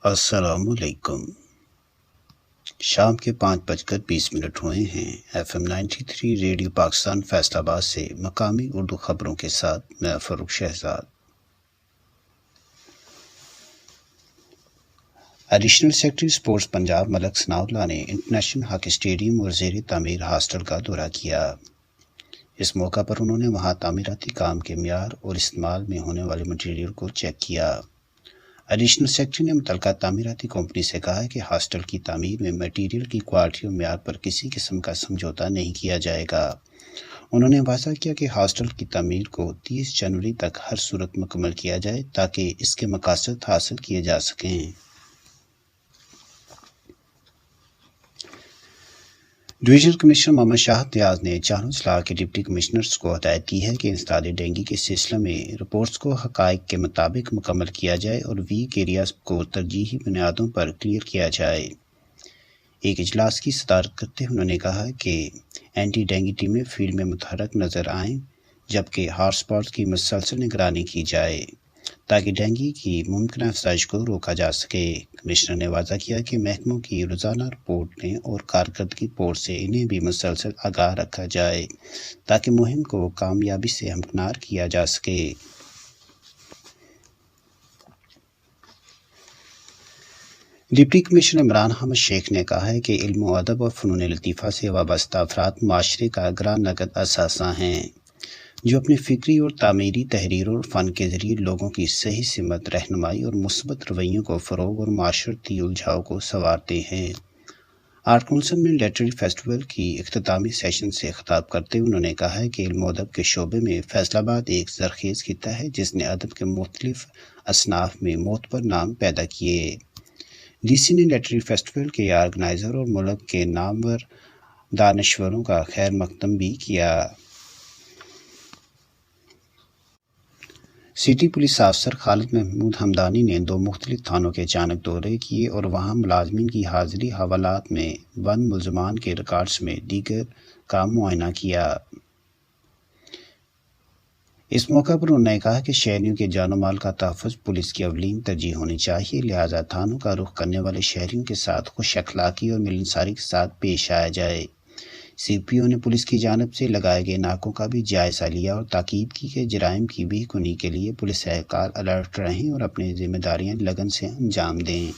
السلام علیکم۔ شام کے 5:20 ہوئے ہیں۔ FM 93 ریڈیو پاکستان فیصل آباد سے مقامی اردو خبروں کے ساتھ میں Farooq Shahzad. Additional secretary sports Punjab Malik Sanaullah نے انٹرنیشنل ہاکی اسٹیڈیم اور زیر تعمیر ہاسٹل کا دورہ کیا۔ اس موقع پر انہوں نے وہاں تعمیراتی کام کے معیار اور استعمال میں ہونے والے مٹیریل کو چیک کیا۔ ایڈیشنل سیکرٹری نے متعلقہ تعمیراتی کمپنی سے کہا کہ ہاسٹل کی تعمیر میں مٹیریل کی کوالٹی اور معیار پر کسی قسم کا سمجھوتہ نہیں کیا جائے گا۔ انہوں نے واضح کیا کہ ہاسٹل کی تعمیر کو 30 جنوری تک ہر صورت مکمل کیا جائے تاکہ اس کے مقاصد حاصل کیے جا سکیں۔ ڈویژنل کمشنر محمد شاہد نیاز نے چاروں اضلاع کے ڈپٹی کمشنرز کو ہدایت دی ہے کہ انسداد ڈینگی کے سلسلے میں رپورٹس کو حقائق کے مطابق مکمل کیا جائے اور ویک ایریاز کو ترجیحی بنیادوں پر کلیئر کیا جائے۔ ایک اجلاس کی صدارت کرتے ہوئے انہوں نے کہا کہ اینٹی ڈینگی ٹیمیں فیلڈ میں متحرک نظر آئیں جبکہ ہاٹ اسپاٹس کی مسلسل نگرانی کی جائے تاکہ ڈینگی کی ممکنہ افزائش کو روکا جا سکے۔ کمشنر نے واضح کیا کہ محکموں کی روزانہ رپورٹیں اور کارکردگی رپورٹ سے انہیں بھی مسلسل آگاہ رکھا جائے تاکہ مہم کو کامیابی سے ہمکنار کیا جا سکے۔ ڈپٹی کمشنر عمران احمد شیخ نے کہا ہے کہ علم و ادب اور فنون لطیفہ سے وابستہ افراد معاشرے کا گراں نقد اثاثہ ہیں جو اپنی فکری اور تعمیری تحریر اور فن کے ذریعے لوگوں کی صحیح سمت رہنمائی اور مثبت رویوں کو فروغ اور معاشرتی الجھاؤ کو سنوارتے ہیں۔ آرٹ کونسل میں لٹریری فیسٹیول کی اختتامی سیشن سے خطاب کرتے ہوئے انہوں نے کہا کہ علم و ادب کے شعبے میں فیصل آباد ایک زرخیز خطہ ہے جس نے ادب کے مختلف اصناف میں معتبر نام پیدا کیے۔ ڈی سی نے لٹریری فیسٹیول کے آرگنائزر اور ملک کے نامور دانشوروں کا خیر مقدم بھی کیا۔ سٹی پولیس افسر خالد محمود حمدانی نے 2 مختلف تھانوں کے اچانک دورے کیے اور وہاں ملازمین کی حاضری حوالات میں بند ملزمان کے ریکارڈز میں دیگر کا معائنہ کیا۔ اس موقع پر انہوں نے کہا کہ شہریوں کے جان و مال کا تحفظ پولیس کی اولین ترجیح ہونی چاہیے، لہذا تھانوں کا رخ کرنے والے شہریوں کے ساتھ خوش اخلاقی اور ملنساری کے ساتھ پیش آیا جائے۔ سی پی او نے پولیس کی جانب سے لگائے گئے ناکوں کا بھی جائزہ لیا اور تاکید کی کہ جرائم کی بے کنی کے لیے پولیس اہلکار الرٹ رہیں اور اپنی ذمہ داریاں لگن سے انجام دیں۔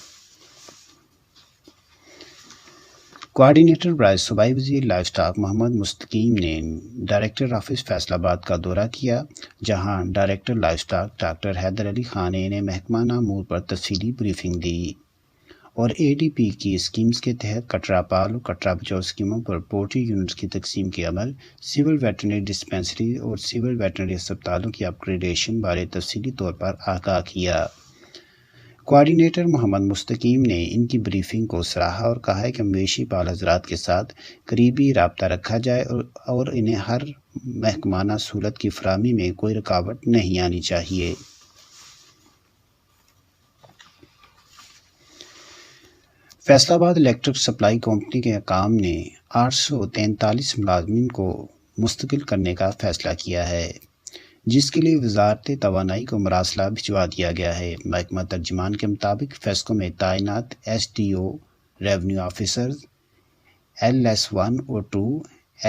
کوآرڈینیٹر برائے صوبائی وزیر لائف اسٹاک محمد مستقیم نے ڈائریکٹر آفس فیصل آباد کا دورہ کیا جہاں director livestock doctor Haider Ali Khan نے انہیں محکمانہ امور پر تفصیلی بریفنگ دی اور اے ڈی پی کی اسکیمز کے تحت کٹرا پال اور کٹرا بچاؤ اسکیموں پر پولٹری یونٹس کی تقسیم کے عمل، سول ویٹرنری ڈسپنسری اور سول ویٹرنری ہسپتالوں کی اپ گریڈیشن بارے تفصیلی طور پر آگاہ کیا۔ کوآرڈینیٹر محمد مستقیم نے ان کی بریفنگ کو سراہا اور کہا کہ مویشی پال حضرات کے ساتھ قریبی رابطہ رکھا جائے اور انہیں ہر محکمانہ سہولت کی فراہمی میں کوئی رکاوٹ نہیں آنی چاہیے۔ فیصل آباد الیکٹرک سپلائی کمپنی کے حکام نے 843 ملازمین کو مستقل کرنے کا فیصلہ کیا ہے جس کے لیے وزارت توانائی کو مراسلہ بھجوا دیا گیا ہے۔ محکمہ ترجمان کے مطابق فیسکو میں تعینات S D O, revenue officers, LS1 اور 2،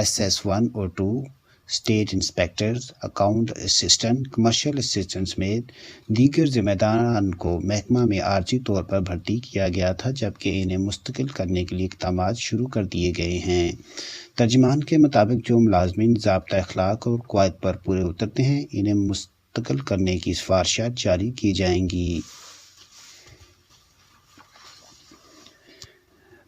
SS1 اور 2، state inspectors, account assistant, commercial assistant سمیت دیگر ذمہ داران کو محکمہ میں عارضی طور پر بھرتی کیا گیا تھا جبکہ انہیں مستقل کرنے کے لیے اقدامات شروع کر دیے گئے ہیں۔ ترجمان کے مطابق جو ملازمین ضابطۂ اخلاق اور قواعد پر پورے اترتے ہیں انہیں مستقل کرنے کی سفارشات جاری کی جائیں گی۔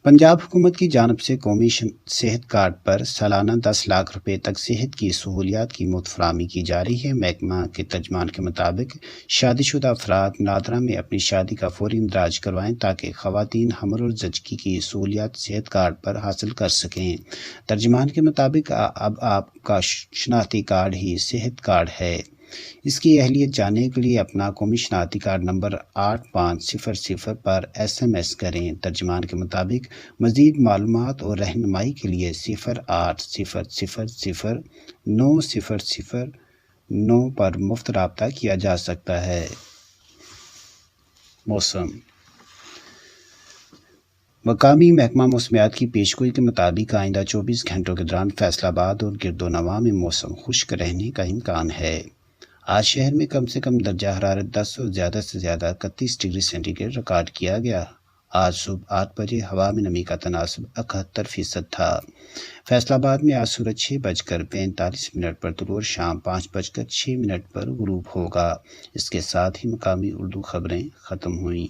پنجاب حکومت کی جانب سے قومی صحت کارڈ پر سالانہ 10 لاکھ روپے تک صحت کی سہولیات کی مفت فراہمی کی جا رہی ہے۔ محکمہ کے ترجمان کے مطابق شادی شدہ افراد نادرہ میں اپنی شادی کا فوری اندراج کروائیں تاکہ خواتین حمل اور زچگی کی سہولیات صحت کارڈ پر حاصل کر سکیں۔ ترجمان کے مطابق اب آپ کا شناختی کارڈ ہی صحت کارڈ ہے۔ اس کی اہلیت جاننے کے لیے اپنا قومی شناختی کارڈ نمبر 8500 پر SMS کریں۔ ترجمان کے مطابق مزید معلومات اور رہنمائی کے لیے 0800 9009 پر مفت رابطہ کیا جا سکتا ہے۔ موسم مقامی محکمہ موسمیات کی پیشگوئی کے مطابق آئندہ 24 گھنٹوں کے دوران فیصل آباد اور گرد و نواح میں موسم خشک رہنے کا امکان ہے۔ آج شہر میں کم سے کم درجہ حرارت 10 اور زیادہ سے زیادہ 31 ڈگری سینٹی گریڈ ریکارڈ کیا گیا۔ آج صبح 8 بجے ہوا میں نمی کا تناسب 71% تھا۔ فیصل آباد میں آج سورج 6:45 پر طلوع اور شام 5:06 پر غروب ہوگا۔ اس کے ساتھ ہی مقامی اردو خبریں ختم ہوئیں۔